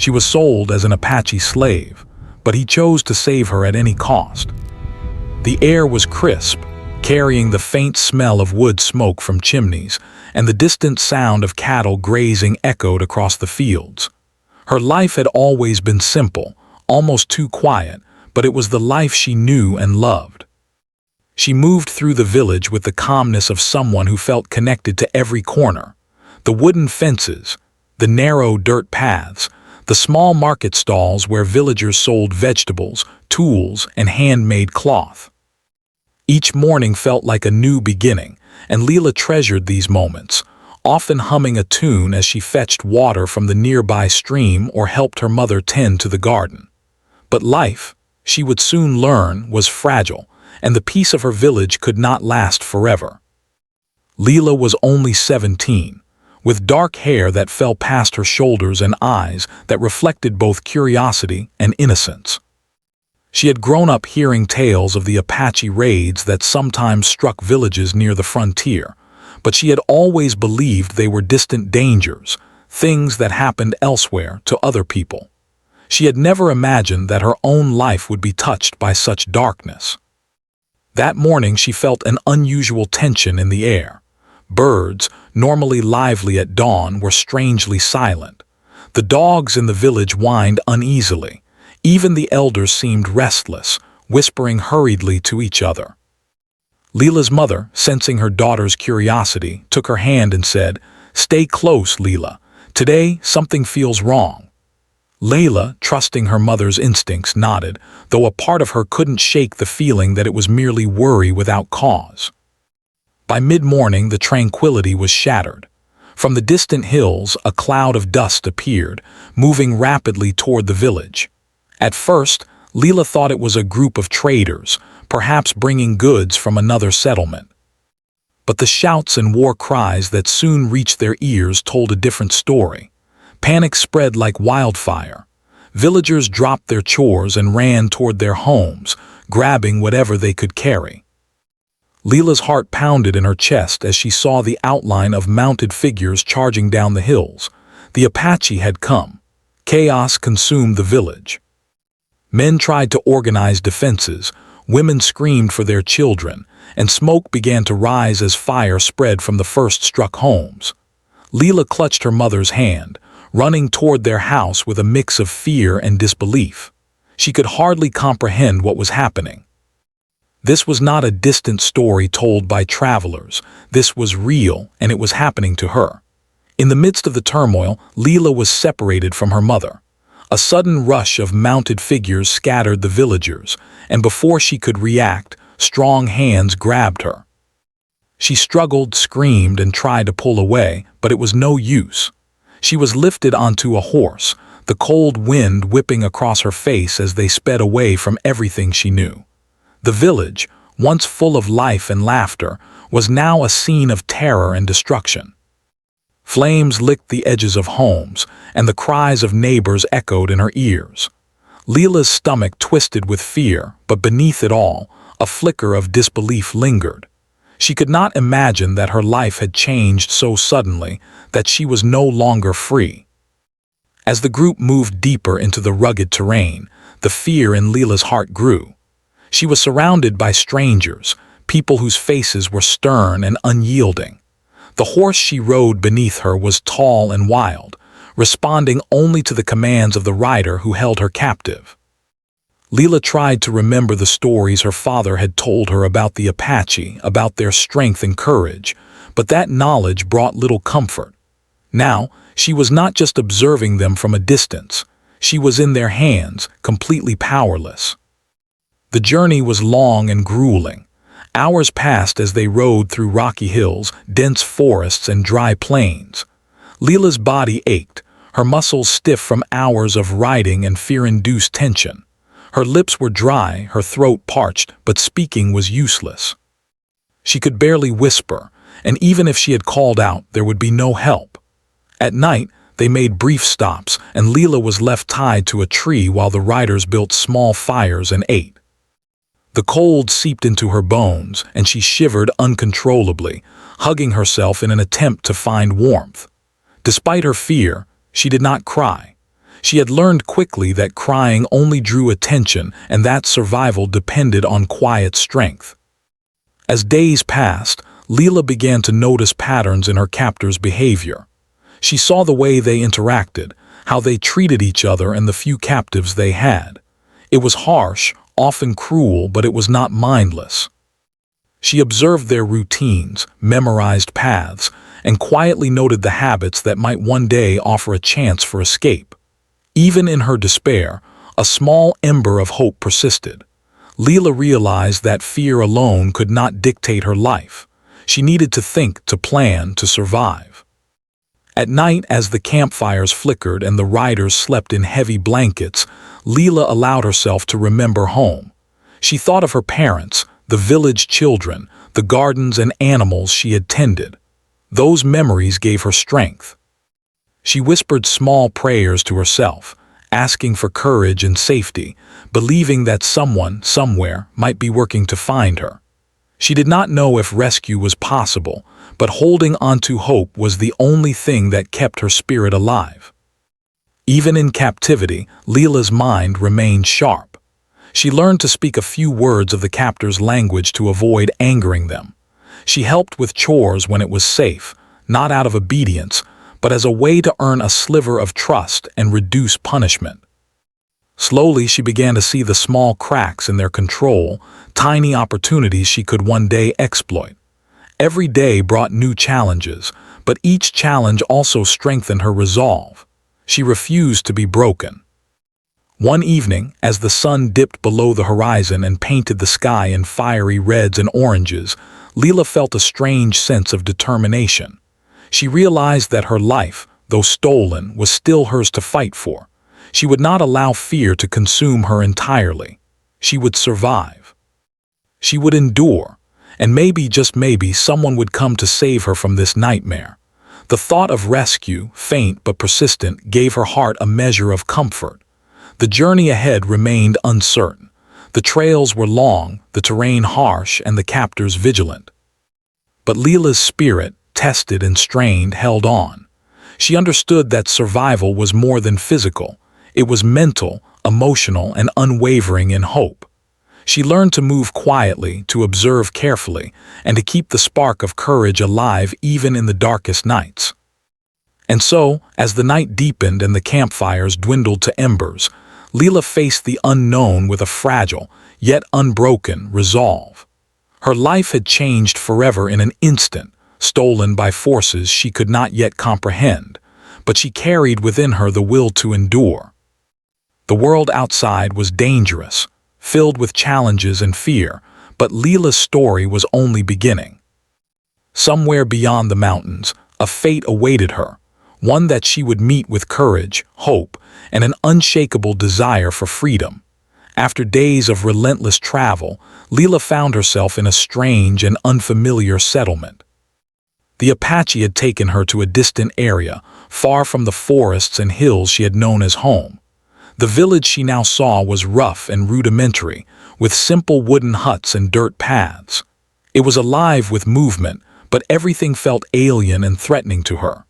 She was sold as an Apache slave, but he chose to save her at any cost. The air was crisp, carrying the faint smell of wood smoke from chimneys, and the distant sound of cattle grazing echoed across the fields. Her life had always been simple, almost too quiet, but it was the life she knew and loved. She moved through the village with the calmness of someone who felt connected to every corner. The wooden fences, the narrow dirt paths, the small market stalls where villagers sold vegetables, tools, and handmade cloth. Each morning felt like a new beginning, and Leela treasured these moments, often humming a tune as she fetched water from the nearby stream or helped her mother tend to the garden. But life, she would soon learn, was fragile, and the peace of her village could not last forever. Leela was only 17, with dark hair that fell past her shoulders and eyes that reflected both curiosity and innocence. She had grown up hearing tales of the Apache raids that sometimes struck villages near the frontier, but she had always believed they were distant dangers, things that happened elsewhere to other people. She had never imagined that her own life would be touched by such darkness. That morning she felt an unusual tension in the air. Birds, normally lively at dawn, were strangely silent. The dogs in the village whined uneasily. Even the elders seemed restless, whispering hurriedly to each other. Leela's mother, sensing her daughter's curiosity, took her hand and said, "Stay close, Leela. Today, something feels wrong." Leila, trusting her mother's instincts, nodded, though a part of her couldn't shake the feeling that it was merely worry without cause. By mid-morning, the tranquility was shattered. From the distant hills, a cloud of dust appeared, moving rapidly toward the village. At first, Leela thought it was a group of traders, perhaps bringing goods from another settlement. But the shouts and war cries that soon reached their ears told a different story. Panic spread like wildfire. Villagers dropped their chores and ran toward their homes, grabbing whatever they could carry. Leela's heart pounded in her chest as she saw the outline of mounted figures charging down the hills. The Apache had come. Chaos consumed the village. Men tried to organize defenses, women screamed for their children, and smoke began to rise as fire spread from the first struck homes. Leela clutched her mother's hand, running toward their house with a mix of fear and disbelief. She could hardly comprehend what was happening. This was not a distant story told by travelers. This was real, and it was happening to her. In the midst of the turmoil, Leela was separated from her mother. A sudden rush of mounted figures scattered the villagers, and before she could react, strong hands grabbed her. She struggled, screamed, and tried to pull away, but it was no use. She was lifted onto a horse, the cold wind whipping across her face as they sped away from everything she knew. The village, once full of life and laughter, was now a scene of terror and destruction. Flames licked the edges of homes, and the cries of neighbors echoed in her ears. Leela's stomach twisted with fear, but beneath it all, a flicker of disbelief lingered. She could not imagine that her life had changed so suddenly, that she was no longer free. As the group moved deeper into the rugged terrain, the fear in Leela's heart grew. She was surrounded by strangers, people whose faces were stern and unyielding. The horse she rode beneath her was tall and wild, responding only to the commands of the rider who held her captive. Leela tried to remember the stories her father had told her about the Apache, about their strength and courage, but that knowledge brought little comfort. Now, she was not just observing them from a distance. She was in their hands, completely powerless. The journey was long and grueling. Hours passed as they rode through rocky hills, dense forests, and dry plains. Leela's body ached, her muscles stiff from hours of riding and fear-induced tension. Her lips were dry, her throat parched, but speaking was useless. She could barely whisper, and even if she had called out, there would be no help. At night, they made brief stops, and Leela was left tied to a tree while the riders built small fires and ate. The cold seeped into her bones, and she shivered uncontrollably, hugging herself in an attempt to find warmth. Despite her fear, she did not cry. She had learned quickly that crying only drew attention and that survival depended on quiet strength. As days passed, Leela began to notice patterns in her captors' behavior. She saw the way they interacted, how they treated each other and the few captives they had. It was harsh, often cruel, but it was not mindless. She observed their routines, memorized paths, and quietly noted the habits that might one day offer a chance for escape. Even in her despair, a small ember of hope persisted. Leela realized that fear alone could not dictate her life. She needed to think, to plan, to survive. At night, as the campfires flickered and the riders slept in heavy blankets, Leela allowed herself to remember home. She thought of her parents, the village children, the gardens and animals she had tended. Those memories gave her strength. She whispered small prayers to herself, asking for courage and safety, believing that someone, somewhere, might be working to find her. She did not know if rescue was possible, but holding onto hope was the only thing that kept her spirit alive. Even in captivity, Leela's mind remained sharp. She learned to speak a few words of the captors' language to avoid angering them. She helped with chores when it was safe, not out of obedience, but as a way to earn a sliver of trust and reduce punishment. Slowly, she began to see the small cracks in their control, tiny opportunities she could one day exploit. Every day brought new challenges, but each challenge also strengthened her resolve. She refused to be broken. One evening, as the sun dipped below the horizon and painted the sky in fiery reds and oranges, Leela felt a strange sense of determination. She realized that her life, though stolen, was still hers to fight for. She would not allow fear to consume her entirely. She would survive. She would endure, and maybe, just maybe, someone would come to save her from this nightmare. The thought of rescue, faint but persistent, gave her heart a measure of comfort. The journey ahead remained uncertain. The trails were long, the terrain harsh, and the captors vigilant. But Leela's spirit, tested and strained, held on. She understood that survival was more than physical. It was mental, emotional, and unwavering in hope. She learned to move quietly, to observe carefully, and to keep the spark of courage alive even in the darkest nights. And so, as the night deepened and the campfires dwindled to embers, Leela faced the unknown with a fragile, yet unbroken, resolve. Her life had changed forever in an instant, stolen by forces she could not yet comprehend, but she carried within her the will to endure. The world outside was dangerous, filled with challenges and fear, but Leela's story was only beginning. Somewhere beyond the mountains, a fate awaited her, one that she would meet with courage, hope, and an unshakable desire for freedom. After days of relentless travel, Leela found herself in a strange and unfamiliar settlement. The Apache had taken her to a distant area, far from the forests and hills she had known as home. The village she now saw was rough and rudimentary, with simple wooden huts and dirt paths. It was alive with movement, but everything felt alien and threatening to her.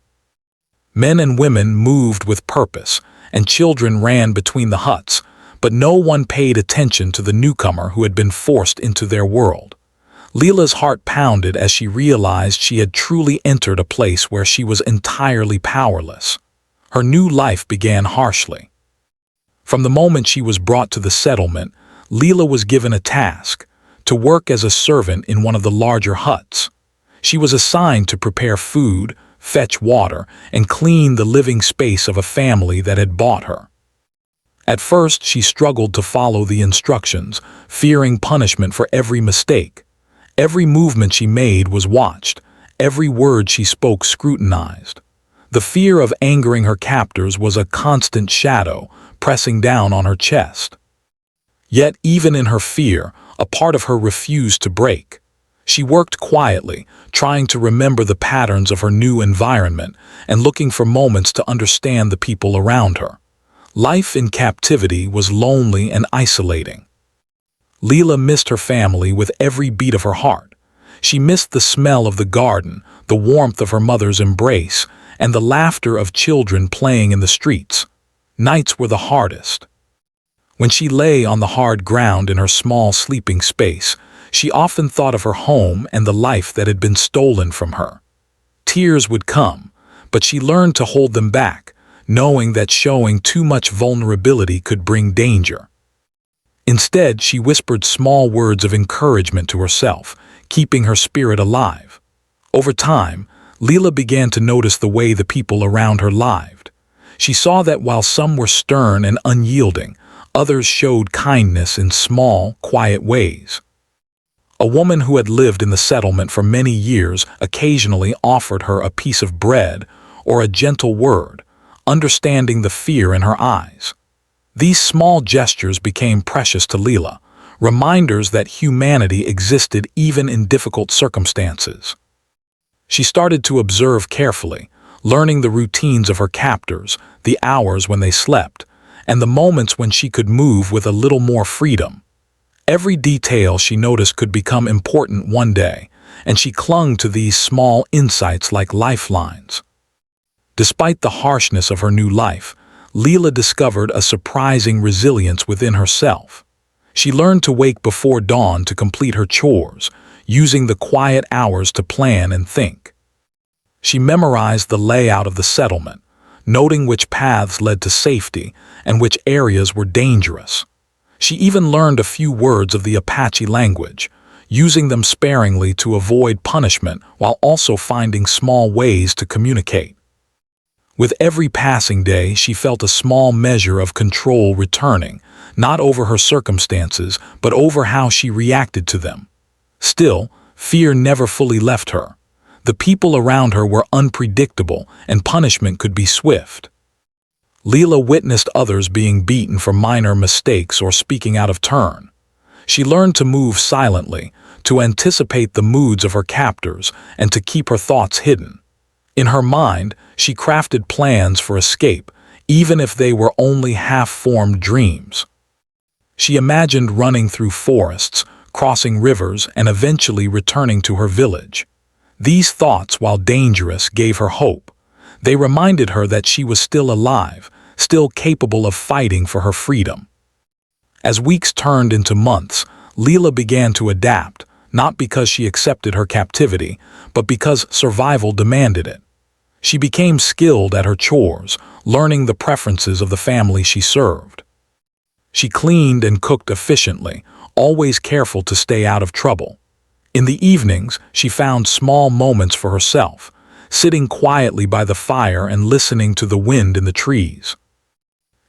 Men and women moved with purpose, and children ran between the huts, but no one paid attention to the newcomer who had been forced into their world. Leela's heart pounded as she realized she had truly entered a place where she was entirely powerless. Her new life began harshly. From the moment she was brought to the settlement, Leela was given a task: to work as a servant in one of the larger huts. She was assigned to prepare food, fetch water, and clean the living space of a family that had bought her. At first, she struggled to follow the instructions, fearing punishment for every mistake. Every movement she made was watched, every word she spoke scrutinized. The fear of angering her captors was a constant shadow, pressing down on her chest. Yet, even in her fear, a part of her refused to break. She worked quietly, trying to remember the patterns of her new environment and looking for moments to understand the people around her. Life in captivity was lonely and isolating. Leela missed her family with every beat of her heart. She missed the smell of the garden, the warmth of her mother's embrace, and the laughter of children playing in the streets. Nights were the hardest. When she lay on the hard ground in her small sleeping space, she often thought of her home and the life that had been stolen from her. Tears would come, but she learned to hold them back, knowing that showing too much vulnerability could bring danger. Instead, she whispered small words of encouragement to herself, keeping her spirit alive. Over time, Leela began to notice the way the people around her lived. She saw that while some were stern and unyielding, others showed kindness in small, quiet ways. A woman who had lived in the settlement for many years occasionally offered her a piece of bread or a gentle word, understanding the fear in her eyes. These small gestures became precious to Leela, reminders that humanity existed even in difficult circumstances. She started to observe carefully, learning the routines of her captors, the hours when they slept, and the moments when she could move with a little more freedom. Every detail she noticed could become important one day, and she clung to these small insights like lifelines. Despite the harshness of her new life, Leela discovered a surprising resilience within herself. She learned to wake before dawn to complete her chores, using the quiet hours to plan and think. She memorized the layout of the settlement, noting which paths led to safety and which areas were dangerous. She even learned a few words of the Apache language, using them sparingly to avoid punishment while also finding small ways to communicate. With every passing day, she felt a small measure of control returning, not over her circumstances, but over how she reacted to them. Still, fear never fully left her. The people around her were unpredictable, and punishment could be swift. Leela witnessed others being beaten for minor mistakes or speaking out of turn. She learned to move silently, to anticipate the moods of her captors, and to keep her thoughts hidden. In her mind, she crafted plans for escape, even if they were only half-formed dreams. She imagined running through forests, crossing rivers, and eventually returning to her village. These thoughts, while dangerous, gave her hope. They reminded her that she was still alive, still capable of fighting for her freedom. As weeks turned into months, Leela began to adapt, not because she accepted her captivity, but because survival demanded it. She became skilled at her chores, learning the preferences of the family she served. She cleaned and cooked efficiently, always careful to stay out of trouble. In the evenings, she found small moments for herself, sitting quietly by the fire and listening to the wind in the trees.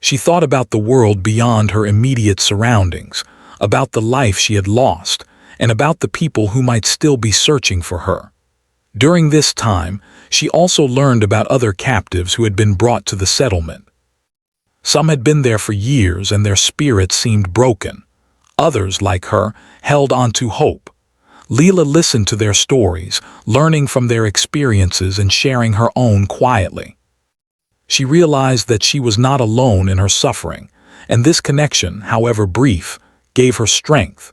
She thought about the world beyond her immediate surroundings, about the life she had lost, and about the people who might still be searching for her. During this time, she also learned about other captives who had been brought to the settlement. Some had been there for years and their spirits seemed broken. Others, like her, held on to hope. Leela listened to their stories, learning from their experiences and sharing her own quietly. She realized that she was not alone in her suffering, and this connection, however brief, gave her strength.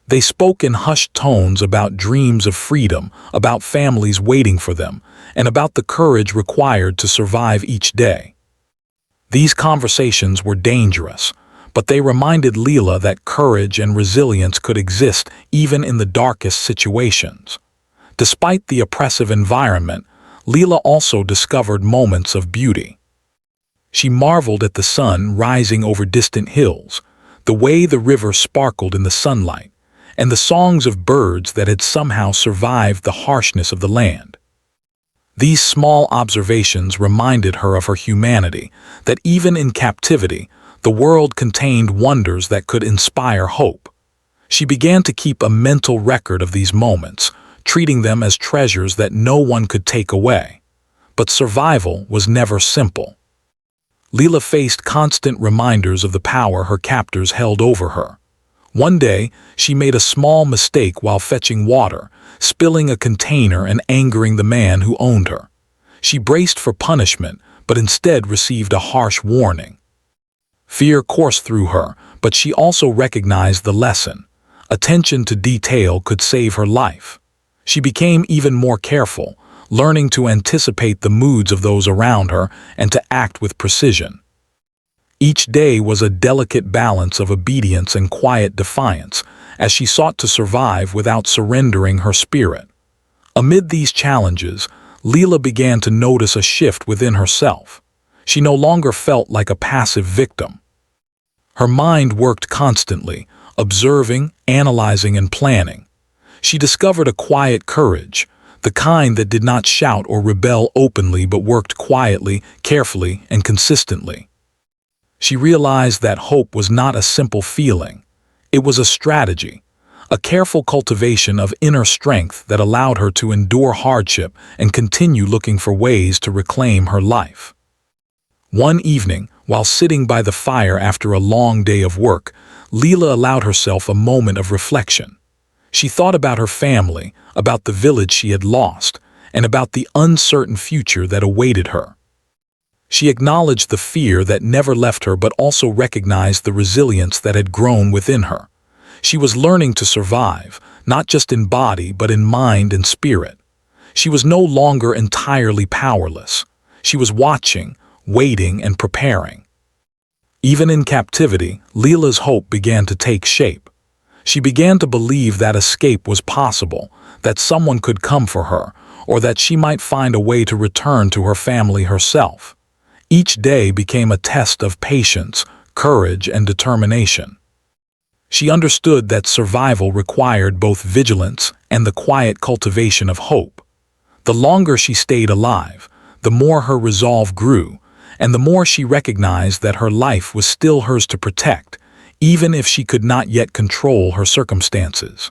They spoke in hushed tones about dreams of freedom, about families waiting for them, and about the courage required to survive each day. These conversations were dangerous, but they reminded Leela that courage and resilience could exist even in the darkest situations. Despite the oppressive environment, Leela also discovered moments of beauty. She marveled at the sun rising over distant hills, the way the river sparkled in the sunlight, and the songs of birds that had somehow survived the harshness of the land. These small observations reminded her of her humanity, that even in captivity, the world contained wonders that could inspire hope. She began to keep a mental record of these moments, treating them as treasures that no one could take away. But survival was never simple. Leela faced constant reminders of the power her captors held over her. One day, she made a small mistake while fetching water, spilling a container and angering the man who owned her. She braced for punishment, but instead received a harsh warning. Fear coursed through her, but she also recognized the lesson. Attention to detail could save her life. She became even more careful, learning to anticipate the moods of those around her and to act with precision. Each day was a delicate balance of obedience and quiet defiance, as she sought to survive without surrendering her spirit. Amid these challenges, Leela began to notice a shift within herself. She no longer felt like a passive victim. Her mind worked constantly, observing, analyzing, and planning. She discovered a quiet courage, the kind that did not shout or rebel openly but worked quietly, carefully, and consistently. She realized that hope was not a simple feeling. It was a strategy, a careful cultivation of inner strength that allowed her to endure hardship and continue looking for ways to reclaim her life. One evening, while sitting by the fire after a long day of work, Leela allowed herself a moment of reflection. She thought about her family, about the village she had lost, and about the uncertain future that awaited her. She acknowledged the fear that never left her but also recognized the resilience that had grown within her. She was learning to survive, not just in body but in mind and spirit. She was no longer entirely powerless. She was watching, waiting, and preparing. Even in captivity, Leela's hope began to take shape. She began to believe that escape was possible, that someone could come for her, or that she might find a way to return to her family herself. Each day became a test of patience, courage, and determination. She understood that survival required both vigilance and the quiet cultivation of hope. The longer she stayed alive, the more her resolve grew, and the more she recognized that her life was still hers to protect, even if she could not yet control her circumstances.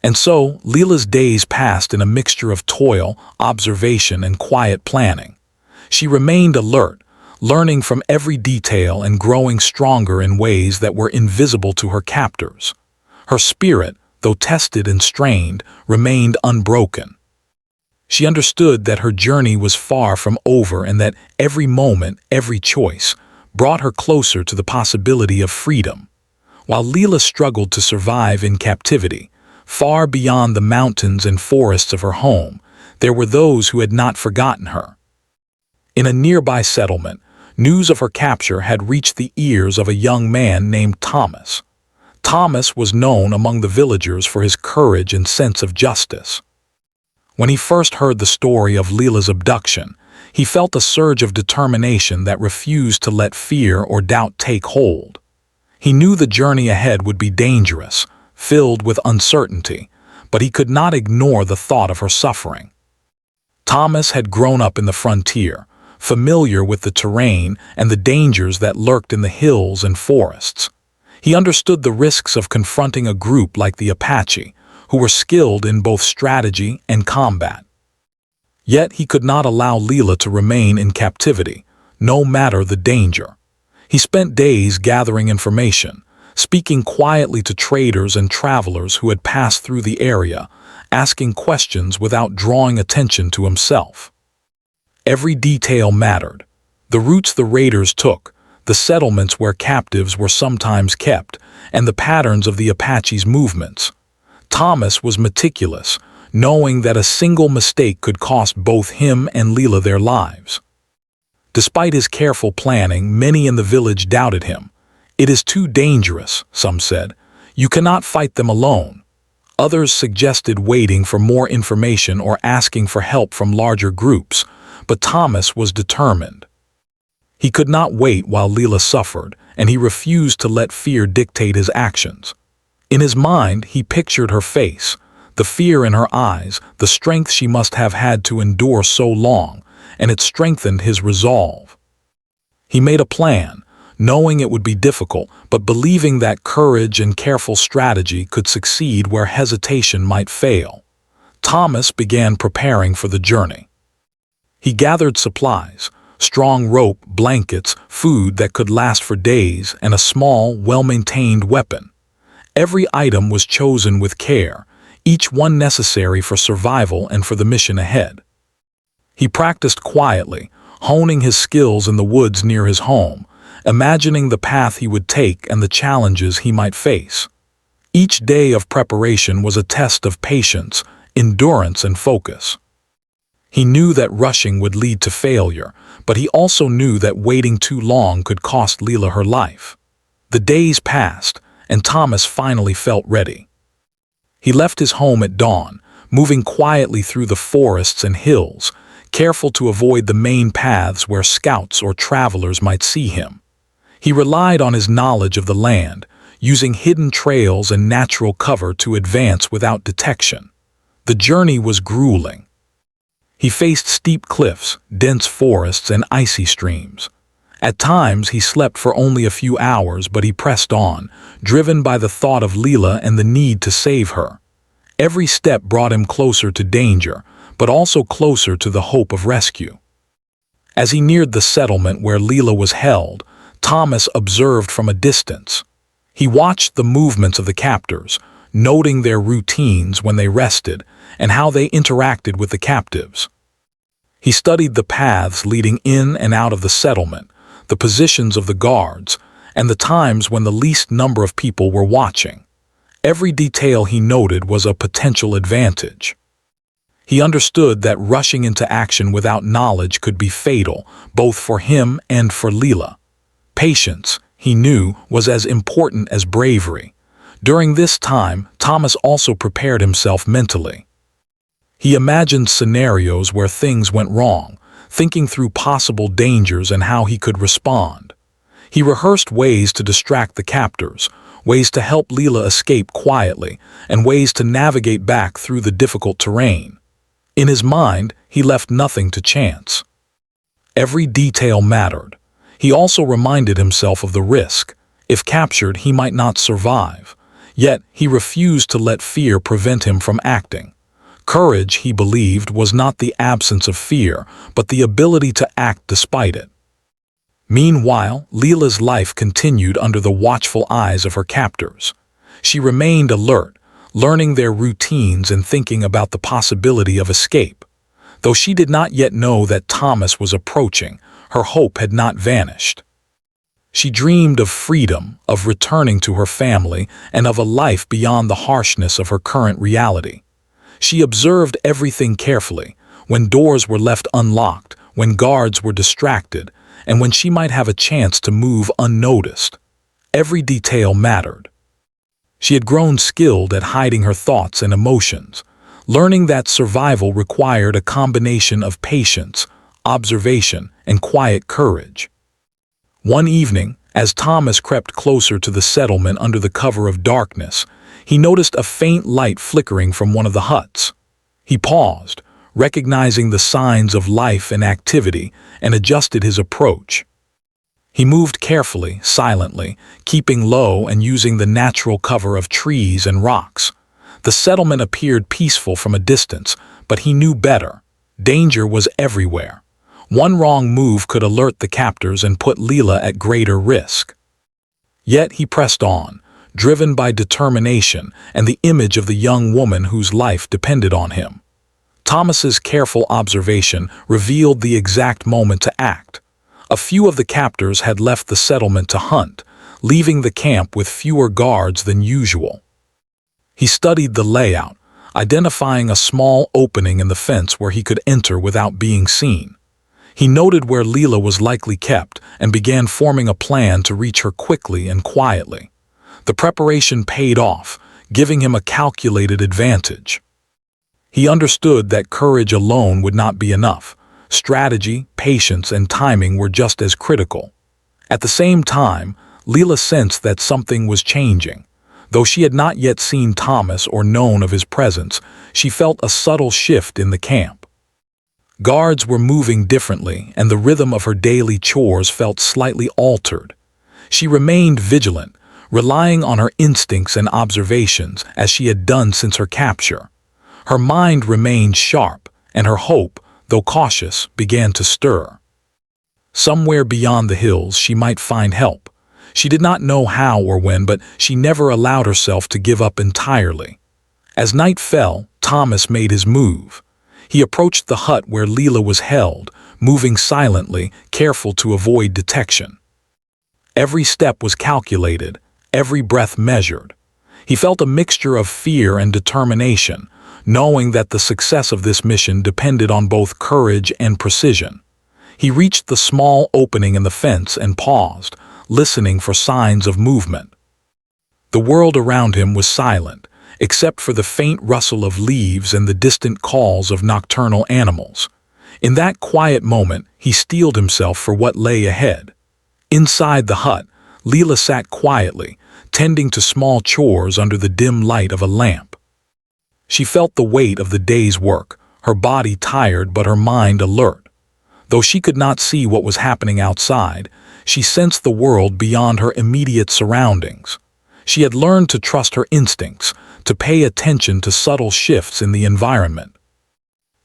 And so, Leela's days passed in a mixture of toil, observation, and quiet planning. She remained alert, learning from every detail and growing stronger in ways that were invisible to her captors. Her spirit, though tested and strained, remained unbroken. She understood that her journey was far from over and that every moment, every choice, brought her closer to the possibility of freedom. While Leela struggled to survive in captivity, far beyond the mountains and forests of her home, there were those who had not forgotten her. In a nearby settlement, news of her capture had reached the ears of a young man named Thomas. Thomas was known among the villagers for his courage and sense of justice. When he first heard the story of Leela's abduction, he felt a surge of determination that refused to let fear or doubt take hold. He knew the journey ahead would be dangerous, filled with uncertainty, but he could not ignore the thought of her suffering. Thomas had grown up in the frontier, familiar with the terrain and the dangers that lurked in the hills and forests. He understood the risks of confronting a group like the Apache, who were skilled in both strategy and combat. Yet he could not allow Leela to remain in captivity, no matter the danger. He spent days gathering information, speaking quietly to traders and travelers who had passed through the area, asking questions without drawing attention to himself. Every detail mattered: the routes the raiders took, the settlements where captives were sometimes kept, and the patterns of the Apache's movements. Thomas was meticulous, knowing that a single mistake could cost both him and Leela their lives. Despite his careful planning, many in the village doubted him. "It is too dangerous," some said. "You cannot fight them alone." Others suggested waiting for more information or asking for help from larger groups, but Thomas was determined. He could not wait while Leela suffered, and he refused to let fear dictate his actions. In his mind, he pictured her face, the fear in her eyes, the strength she must have had to endure so long, and it strengthened his resolve. He made a plan, knowing it would be difficult, but believing that courage and careful strategy could succeed where hesitation might fail. Thomas began preparing for the journey. He gathered supplies: strong rope, blankets, food that could last for days, and a small, well-maintained weapon. Every item was chosen with care, each one necessary for survival and for the mission ahead. He practiced quietly, honing his skills in the woods near his home, imagining the path he would take and the challenges he might face. Each day of preparation was a test of patience, endurance, and focus. He knew that rushing would lead to failure, but he also knew that waiting too long could cost Leela her life. The days passed, and Thomas finally felt ready. He left his home at dawn, moving quietly through the forests and hills, careful to avoid the main paths where scouts or travelers might see him. He relied on his knowledge of the land, using hidden trails and natural cover to advance without detection. The journey was grueling. He faced steep cliffs, dense forests, and icy streams. At times, he slept for only a few hours, but he pressed on, driven by the thought of Leela and the need to save her. Every step brought him closer to danger, but also closer to the hope of rescue. As he neared the settlement where Leela was held, Thomas observed from a distance. He watched the movements of the captors, noting their routines when they rested and how they interacted with the captives. He studied the paths leading in and out of the settlement, the positions of the guards, and the times when the least number of people were watching. Every detail he noted was a potential advantage. He understood that rushing into action without knowledge could be fatal, both for him and for Leela. Patience, he knew, was as important as bravery. During this time, Thomas also prepared himself mentally. He imagined scenarios where things went wrong, thinking through possible dangers and how he could respond. He rehearsed ways to distract the captors, ways to help Leela escape quietly, and ways to navigate back through the difficult terrain. In his mind, he left nothing to chance. Every detail mattered. He also reminded himself of the risk. If captured, he might not survive. Yet, he refused to let fear prevent him from acting. Courage, he believed, was not the absence of fear, but the ability to act despite it. Meanwhile, Leela's life continued under the watchful eyes of her captors. She remained alert, learning their routines and thinking about the possibility of escape. Though she did not yet know that Thomas was approaching, her hope had not vanished. She dreamed of freedom, of returning to her family, and of a life beyond the harshness of her current reality. She observed everything carefully, when doors were left unlocked, when guards were distracted, and when she might have a chance to move unnoticed. Every detail mattered. She had grown skilled at hiding her thoughts and emotions, learning that survival required a combination of patience, observation, and quiet courage. One evening, as Thomas crept closer to the settlement under the cover of darkness, he noticed a faint light flickering from one of the huts. He paused, recognizing the signs of life and activity, and adjusted his approach. He moved carefully, silently, keeping low and using the natural cover of trees and rocks. The settlement appeared peaceful from a distance, but he knew better. Danger was everywhere. One wrong move could alert the captors and put Leela at greater risk. Yet he pressed on, driven by determination and the image of the young woman whose life depended on him. Thomas's careful observation revealed the exact moment to act. A few of the captors had left the settlement to hunt, leaving the camp with fewer guards than usual. He studied the layout, identifying a small opening in the fence where he could enter without being seen. He noted where Leela was likely kept and began forming a plan to reach her quickly and quietly. The preparation paid off, giving him a calculated advantage. He understood that courage alone would not be enough. Strategy, patience, and timing were just as critical. At the same time, Leela sensed that something was changing. Though she had not yet seen Thomas or known of his presence, she felt a subtle shift in the camp. Guards were moving differently, and the rhythm of her daily chores felt slightly altered. She remained vigilant, relying on her instincts and observations as she had done since her capture. Her mind remained sharp, and her hope, though cautious, began to stir. Somewhere beyond the hills she might find help. She did not know how or when, but she never allowed herself to give up entirely. As night fell, Thomas made his move. He approached the hut where Leela was held, moving silently, careful to avoid detection. Every step was calculated, every breath measured. He felt a mixture of fear and determination, knowing that the success of this mission depended on both courage and precision. He reached the small opening in the fence and paused, listening for signs of movement. The world around him was silent, except for the faint rustle of leaves and the distant calls of nocturnal animals. In that quiet moment, he steeled himself for what lay ahead. Inside the hut, Leela sat quietly, tending to small chores under the dim light of a lamp. She felt the weight of the day's work, her body tired but her mind alert. Though she could not see what was happening outside, she sensed the world beyond her immediate surroundings. She had learned to trust her instincts, to pay attention to subtle shifts in the environment.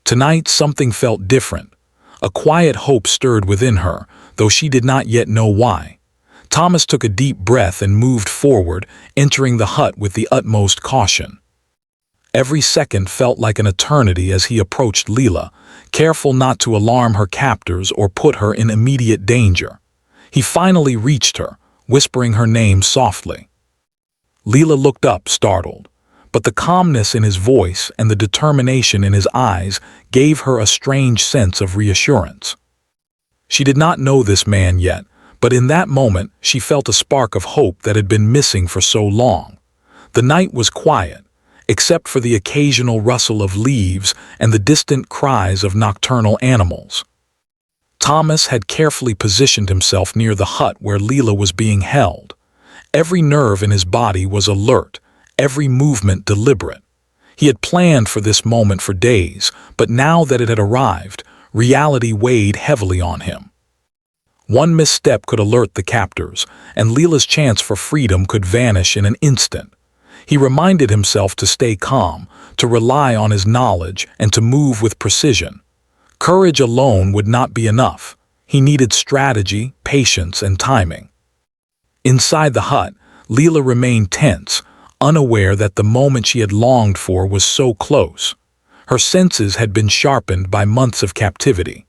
Tonight something felt different. A quiet hope stirred within her, though she did not yet know why. Thomas took a deep breath and moved forward, entering the hut with the utmost caution. Every second felt like an eternity as he approached Leela, careful not to alarm her captors or put her in immediate danger. He finally reached her, whispering her name softly. Leela looked up, startled, but the calmness in his voice and the determination in his eyes gave her a strange sense of reassurance. She did not know this man yet, but in that moment she felt a spark of hope that had been missing for so long. The night was quiet, except for the occasional rustle of leaves and the distant cries of nocturnal animals. Thomas had carefully positioned himself near the hut where Leela was being held. Every nerve in his body was alert, every movement deliberate. He had planned for this moment for days, but now that it had arrived, reality weighed heavily on him. One misstep could alert the captors, and Leela's chance for freedom could vanish in an instant. He reminded himself to stay calm, to rely on his knowledge, and to move with precision. Courage alone would not be enough. He needed strategy, patience, and timing. Inside the hut, Leela remained tense, unaware that the moment she had longed for was so close. Her senses had been sharpened by months of captivity.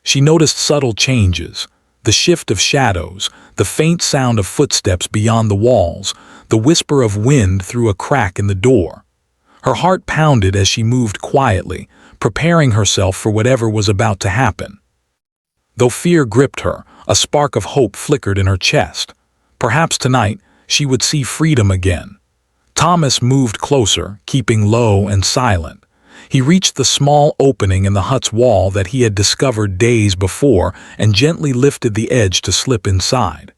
She noticed subtle changes, the shift of shadows, the faint sound of footsteps beyond the walls, the whisper of wind through a crack in the door. Her heart pounded as she moved quietly, preparing herself for whatever was about to happen. Though fear gripped her, a spark of hope flickered in her chest. Perhaps tonight she would see freedom again. Thomas moved closer, keeping low and silent. He reached the small opening in the hut's wall that he had discovered days before and gently lifted the edge to slip inside.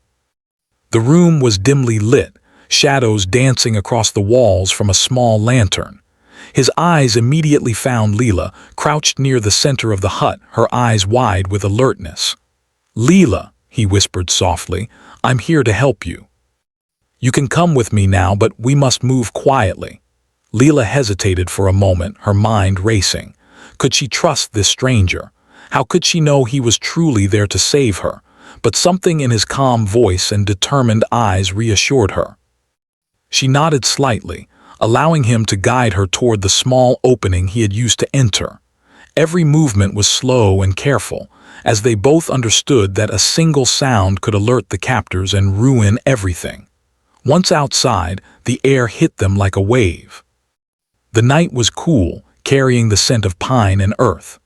The room was dimly lit, shadows dancing across the walls from a small lantern. His eyes immediately found Leela, crouched near the center of the hut, her eyes wide with alertness. "Leela," he whispered softly, "I'm here to help you. You can come with me now, but we must move quietly." Leela hesitated for a moment, her mind racing. Could she trust this stranger? How could she know he was truly there to save her? But something in his calm voice and determined eyes reassured her. She nodded slightly, allowing him to guide her toward the small opening he had used to enter. Every movement was slow and careful, as they both understood that a single sound could alert the captors and ruin everything. Once outside, the air hit them like a wave. The night was cool, carrying the scent of pine and earth.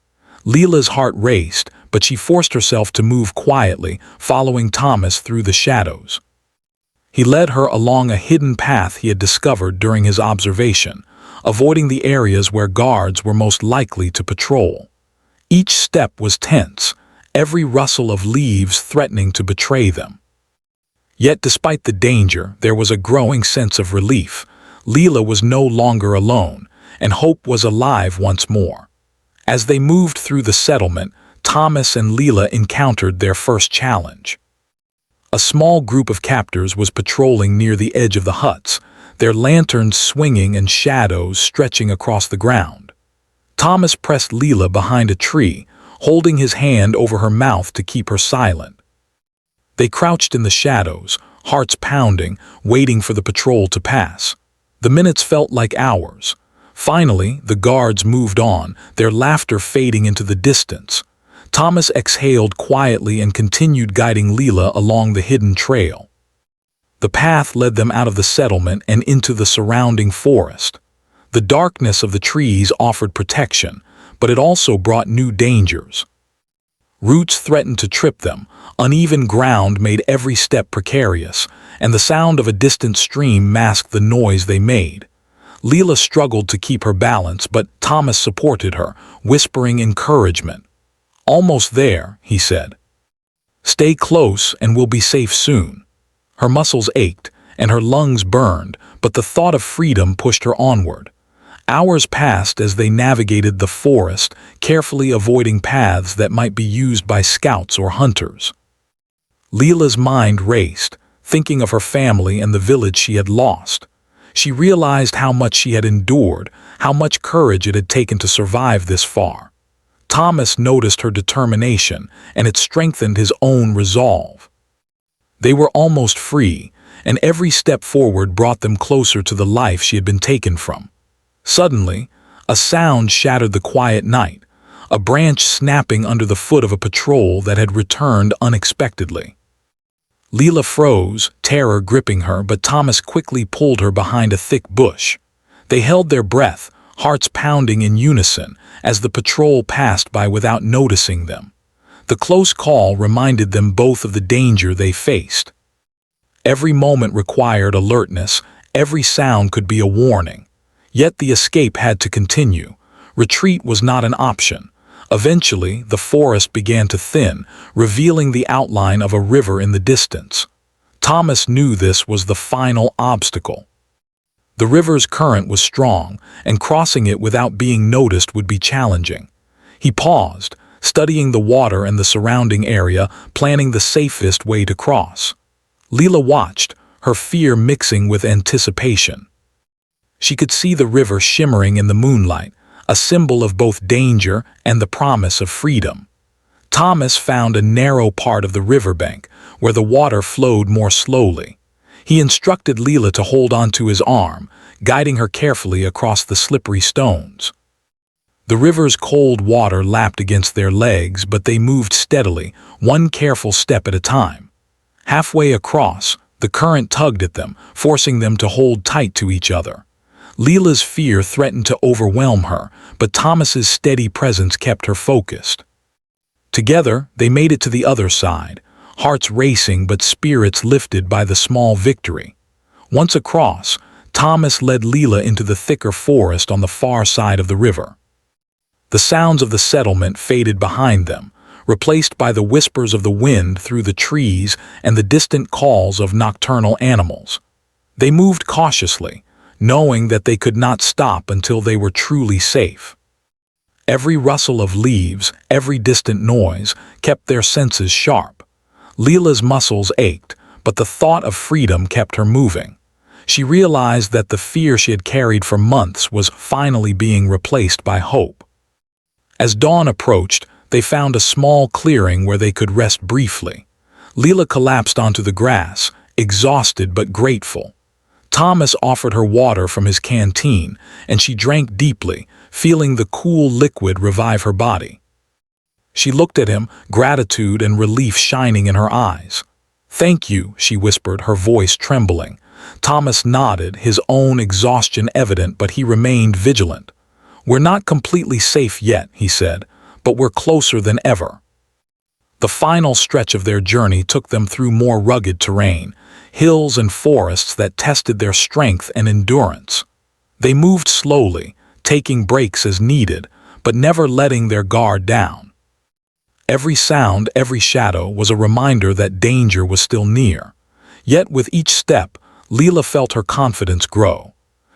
Leela's heart raced, but she forced herself to move quietly, following Thomas through the shadows. He led her along a hidden path he had discovered during his observation, avoiding the areas where guards were most likely to patrol. Each step was tense, every rustle of leaves threatening to betray them. Yet despite the danger, there was a growing sense of relief. Leela was no longer alone, and hope was alive once more. As they moved through the settlement, Thomas and Leela encountered their first challenge. A small group of captors was patrolling near the edge of the huts, their lanterns swinging and shadows stretching across the ground. Thomas pressed Leela behind a tree, holding his hand over her mouth to keep her silent. They crouched in the shadows, hearts pounding, waiting for the patrol to pass. The minutes felt like hours. Finally, the guards moved on, their laughter fading into the distance. Thomas exhaled quietly and continued guiding Leela along the hidden trail. The path led them out of the settlement and into the surrounding forest. The darkness of the trees offered protection, but it also brought new dangers. Roots threatened to trip them, uneven ground made every step precarious, and the sound of a distant stream masked the noise they made. Leela struggled to keep her balance, but Thomas supported her, whispering encouragement. "Almost there," he said. "Stay close and we'll be safe soon." Her muscles ached, and her lungs burned, but the thought of freedom pushed her onward. Hours passed as they navigated the forest, carefully avoiding paths that might be used by scouts or hunters. Leela's mind raced, thinking of her family and the village she had lost. She realized how much she had endured, how much courage it had taken to survive this far. Thomas noticed her determination, and it strengthened his own resolve. They were almost free, and every step forward brought them closer to the life she had been taken from. Suddenly, a sound shattered the quiet night, a branch snapping under the foot of a patrol that had returned unexpectedly. Leela froze, terror gripping her, but Thomas quickly pulled her behind a thick bush. They held their breath, hearts pounding in unison, as the patrol passed by without noticing them. The close call reminded them both of the danger they faced. Every moment required alertness, every sound could be a warning. Yet the escape had to continue. Retreat was not an option. Eventually, the forest began to thin, revealing the outline of a river in the distance. Thomas knew this was the final obstacle. The river's current was strong, and crossing it without being noticed would be challenging. He paused, studying the water and the surrounding area, planning the safest way to cross. Leela watched, her fear mixing with anticipation. She could see the river shimmering in the moonlight, a symbol of both danger and the promise of freedom. Thomas found a narrow part of the riverbank, where the water flowed more slowly. He instructed Leela to hold onto his arm, guiding her carefully across the slippery stones. The river's cold water lapped against their legs, but they moved steadily, one careful step at a time. Halfway across, the current tugged at them, forcing them to hold tight to each other. Leela's fear threatened to overwhelm her, but Thomas's steady presence kept her focused. Together, they made it to the other side, hearts racing but spirits lifted by the small victory. Once across, Thomas led Leela into the thicker forest on the far side of the river. The sounds of the settlement faded behind them, replaced by the whispers of the wind through the trees and the distant calls of nocturnal animals. They moved cautiously, knowing that they could not stop until they were truly safe. Every rustle of leaves, every distant noise, kept their senses sharp. Leela's muscles ached, but the thought of freedom kept her moving. She realized that the fear she had carried for months was finally being replaced by hope. As dawn approached, they found a small clearing where they could rest briefly. Leela collapsed onto the grass, exhausted but grateful. Thomas offered her water from his canteen, and she drank deeply, feeling the cool liquid revive her body. She looked at him, gratitude and relief shining in her eyes. "Thank you," she whispered, her voice trembling. Thomas nodded, his own exhaustion evident, but he remained vigilant. "We're not completely safe yet," he said, "but we're closer than ever." The final stretch of their journey took them through more rugged terrain, hills and forests that tested their strength and endurance. They moved slowly, taking breaks as needed, but never letting their guard down. Every sound, every shadow was a reminder that danger was still near. Yet with each step, Leela felt her confidence grow.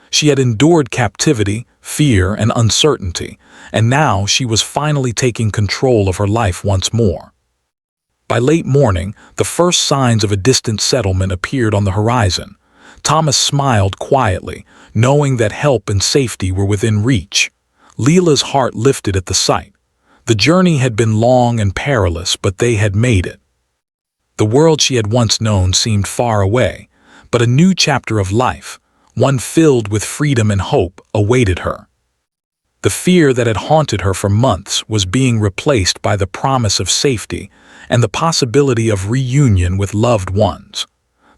She had endured captivity, fear, and uncertainty, and now she was finally taking control of her life once more. By late morning, the first signs of a distant settlement appeared on the horizon. Thomas smiled quietly, knowing that help and safety were within reach. Leela's heart lifted at the sight. The journey had been long and perilous, but they had made it. The world she had once known seemed far away, but a new chapter of life, one filled with freedom and hope, awaited her. The fear that had haunted her for months was being replaced by the promise of safety and the possibility of reunion with loved ones.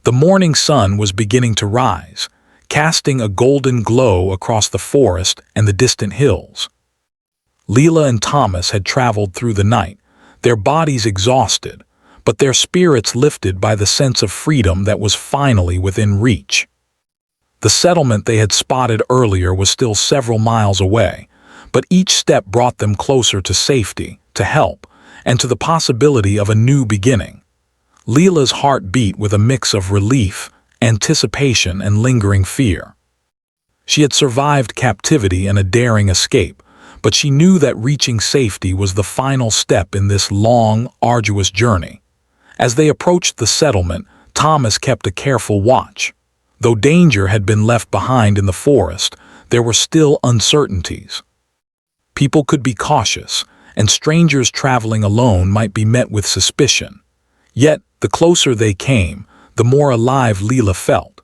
The morning sun was beginning to rise, casting a golden glow across the forest and the distant hills. Leela and Thomas had traveled through the night, their bodies exhausted, but their spirits lifted by the sense of freedom that was finally within reach. The settlement they had spotted earlier was still several miles away, but each step brought them closer to safety, to help, and to the possibility of a new beginning. Leela's heart beat with a mix of relief, anticipation, and lingering fear. She had survived captivity and a daring escape, but she knew that reaching safety was the final step in this long, arduous journey. As they approached the settlement, Thomas kept a careful watch. Though danger had been left behind in the forest, there were still uncertainties. People could be cautious, and strangers traveling alone might be met with suspicion. Yet, the closer they came, the more alive Leela felt.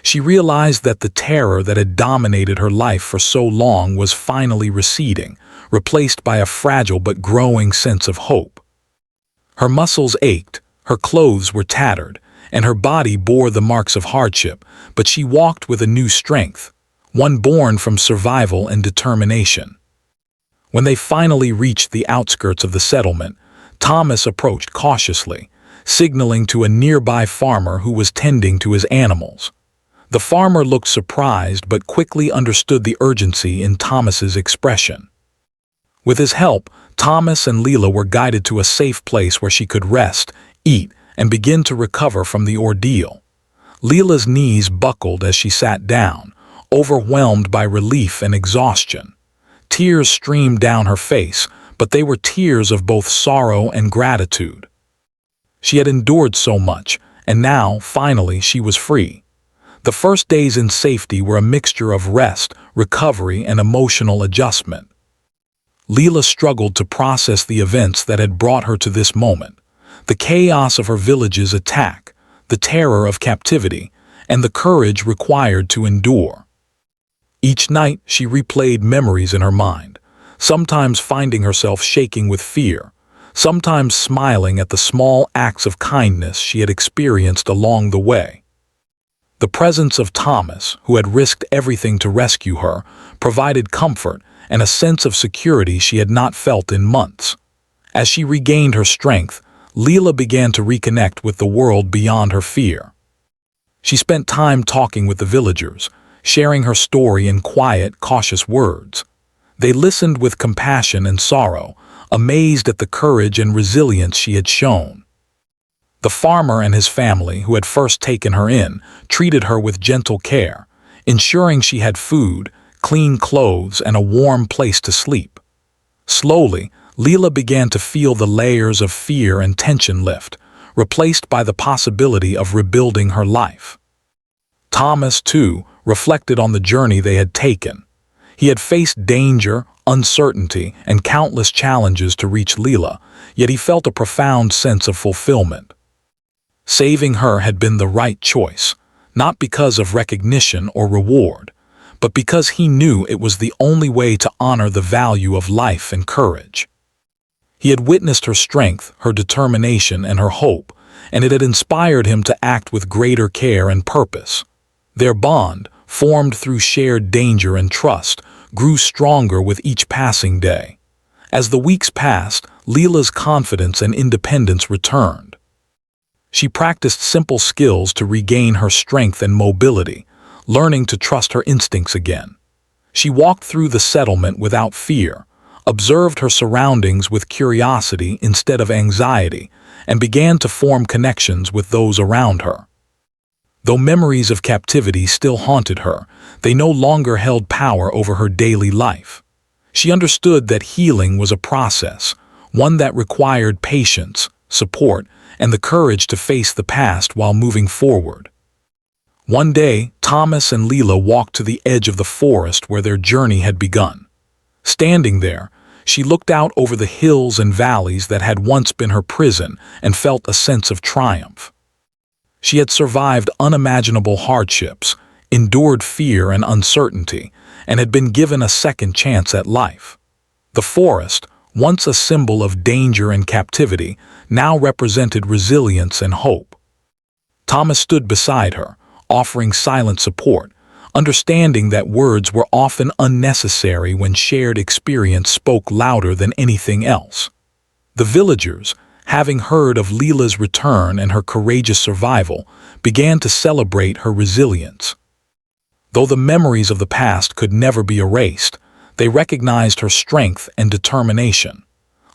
She realized that the terror that had dominated her life for so long was finally receding, replaced by a fragile but growing sense of hope. Her muscles ached, her clothes were tattered, and her body bore the marks of hardship, but she walked with a new strength, one born from survival and determination. When they finally reached the outskirts of the settlement, Thomas approached cautiously, signaling to a nearby farmer who was tending to his animals. The farmer looked surprised but quickly understood the urgency in Thomas's expression. With his help, Thomas and Leela were guided to a safe place where she could rest, eat, and begin to recover from the ordeal. Leela's knees buckled as she sat down, overwhelmed by relief and exhaustion. Tears streamed down her face, but they were tears of both sorrow and gratitude. She had endured so much, and now, finally, she was free. The first days in safety were a mixture of rest, recovery, and emotional adjustment. Leela struggled to process the events that had brought her to this moment. The chaos of her village's attack, the terror of captivity, and the courage required to endure. Each night she replayed memories in her mind, sometimes finding herself shaking with fear, sometimes smiling at the small acts of kindness she had experienced along the way. The presence of Thomas, who had risked everything to rescue her, provided comfort and a sense of security she had not felt in months. As she regained her strength, Leela began to reconnect with the world beyond her fear. She spent time talking with the villagers, sharing her story in quiet, cautious words. They listened with compassion and sorrow, amazed at the courage and resilience she had shown. The farmer and his family, who had first taken her in, treated her with gentle care, ensuring she had food, clean clothes, and a warm place to sleep. Slowly, Leela began to feel the layers of fear and tension lift, replaced by the possibility of rebuilding her life. Thomas, too, reflected on the journey they had taken. He had faced danger, uncertainty, and countless challenges to reach Leela, yet he felt a profound sense of fulfillment. Saving her had been the right choice, not because of recognition or reward, but because he knew it was the only way to honor the value of life and courage. He had witnessed her strength, her determination, and her hope, and it had inspired him to act with greater care and purpose. Their bond, formed through shared danger and trust, grew stronger with each passing day. As the weeks passed, Leela's confidence and independence returned. She practiced simple skills to regain her strength and mobility, learning to trust her instincts again. She walked through the settlement without fear, observed her surroundings with curiosity instead of anxiety, and began to form connections with those around her. Though memories of captivity still haunted her, they no longer held power over her daily life. She understood that healing was a process, one that required patience, support, and the courage to face the past while moving forward. One day, Thomas and Leela walked to the edge of the forest where their journey had begun. Standing there, she looked out over the hills and valleys that had once been her prison and felt a sense of triumph. She had survived unimaginable hardships, endured fear and uncertainty, and had been given a second chance at life. The forest, once a symbol of danger and captivity, now represented resilience and hope. Thomas stood beside her, offering silent support, understanding that words were often unnecessary when shared experience spoke louder than anything else. The villagers, having heard of Leela's return and her courageous survival, began to celebrate her resilience. Though the memories of the past could never be erased, they recognized her strength and determination.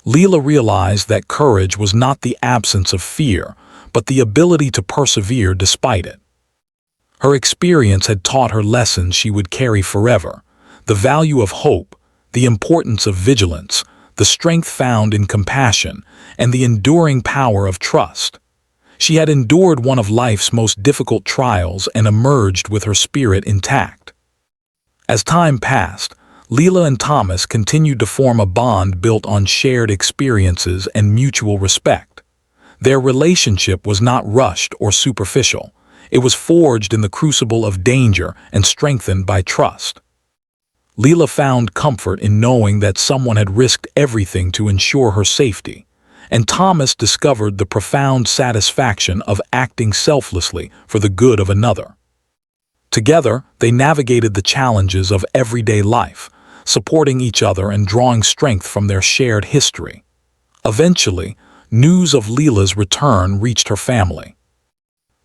Leela realized that courage was not the absence of fear, but the ability to persevere despite it. Her experience had taught her lessons she would carry forever: the value of hope, the importance of vigilance, the strength found in compassion, and the enduring power of trust. She had endured one of life's most difficult trials and emerged with her spirit intact. As time passed, Leela and Thomas continued to form a bond built on shared experiences and mutual respect. Their relationship was not rushed or superficial. It was forged in the crucible of danger and strengthened by trust. Leela found comfort in knowing that someone had risked everything to ensure her safety, and Thomas discovered the profound satisfaction of acting selflessly for the good of another. Together, they navigated the challenges of everyday life, supporting each other and drawing strength from their shared history. Eventually, news of Leela's return reached her family.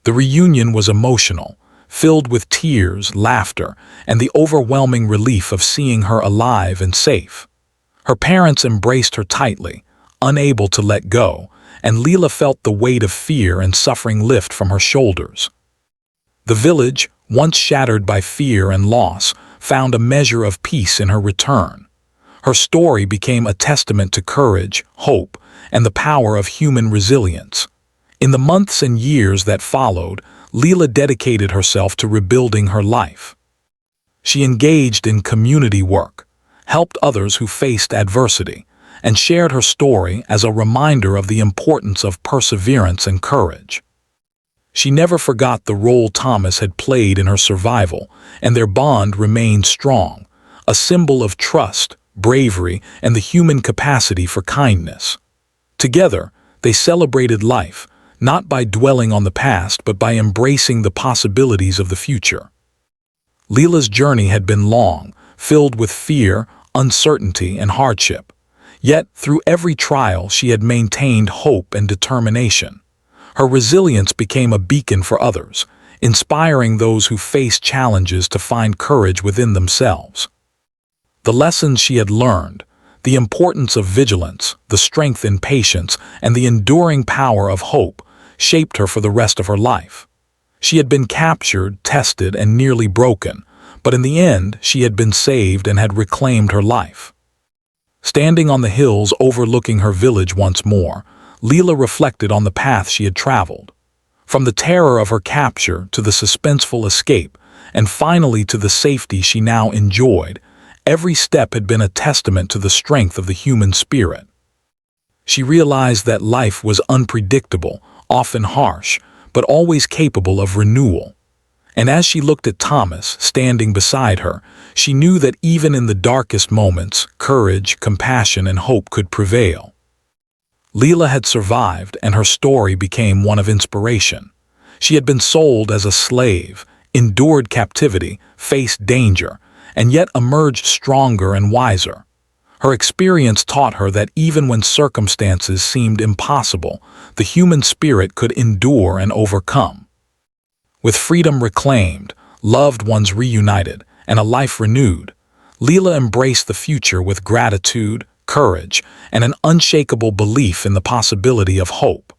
The reunion was emotional, filled with tears, laughter, and the overwhelming relief of seeing her alive and safe. Her parents embraced her tightly, unable to let go, and Leela felt the weight of fear and suffering lift from her shoulders. The village, once shattered by fear and loss, found a measure of peace in her return. Her story became a testament to courage, hope, and the power of human resilience. In the months and years that followed, Leela dedicated herself to rebuilding her life. She engaged in community work, helped others who faced adversity, and shared her story as a reminder of the importance of perseverance and courage. She never forgot the role Thomas had played in her survival, and their bond remained strong, a symbol of trust, bravery, and the human capacity for kindness. Together, they celebrated life, not by dwelling on the past but by embracing the possibilities of the future. Leela's journey had been long, filled with fear, uncertainty, and hardship. Yet, through every trial, she had maintained hope and determination. Her resilience became a beacon for others, inspiring those who faced challenges to find courage within themselves. The lessons she had learned, the importance of vigilance, the strength in patience, and the enduring power of hope, shaped her for the rest of her life. She had been captured, tested, and nearly broken, but in the end she had been saved and had reclaimed her life. Standing on the hills overlooking her village once more, Leela reflected on the path she had traveled. From the terror of her capture to the suspenseful escape, and finally to the safety she now enjoyed, every step had been a testament to the strength of the human spirit. She realized that life was unpredictable, often harsh, but always capable of renewal. And as she looked at Thomas, standing beside her, she knew that even in the darkest moments, courage, compassion, and hope could prevail. Leela had survived, and her story became one of inspiration. She had been sold as a slave, endured captivity, faced danger, and yet emerged stronger and wiser. Her experience taught her that even when circumstances seemed impossible, the human spirit could endure and overcome. With freedom reclaimed, loved ones reunited, and a life renewed, Leela embraced the future with gratitude, courage, and an unshakable belief in the possibility of hope.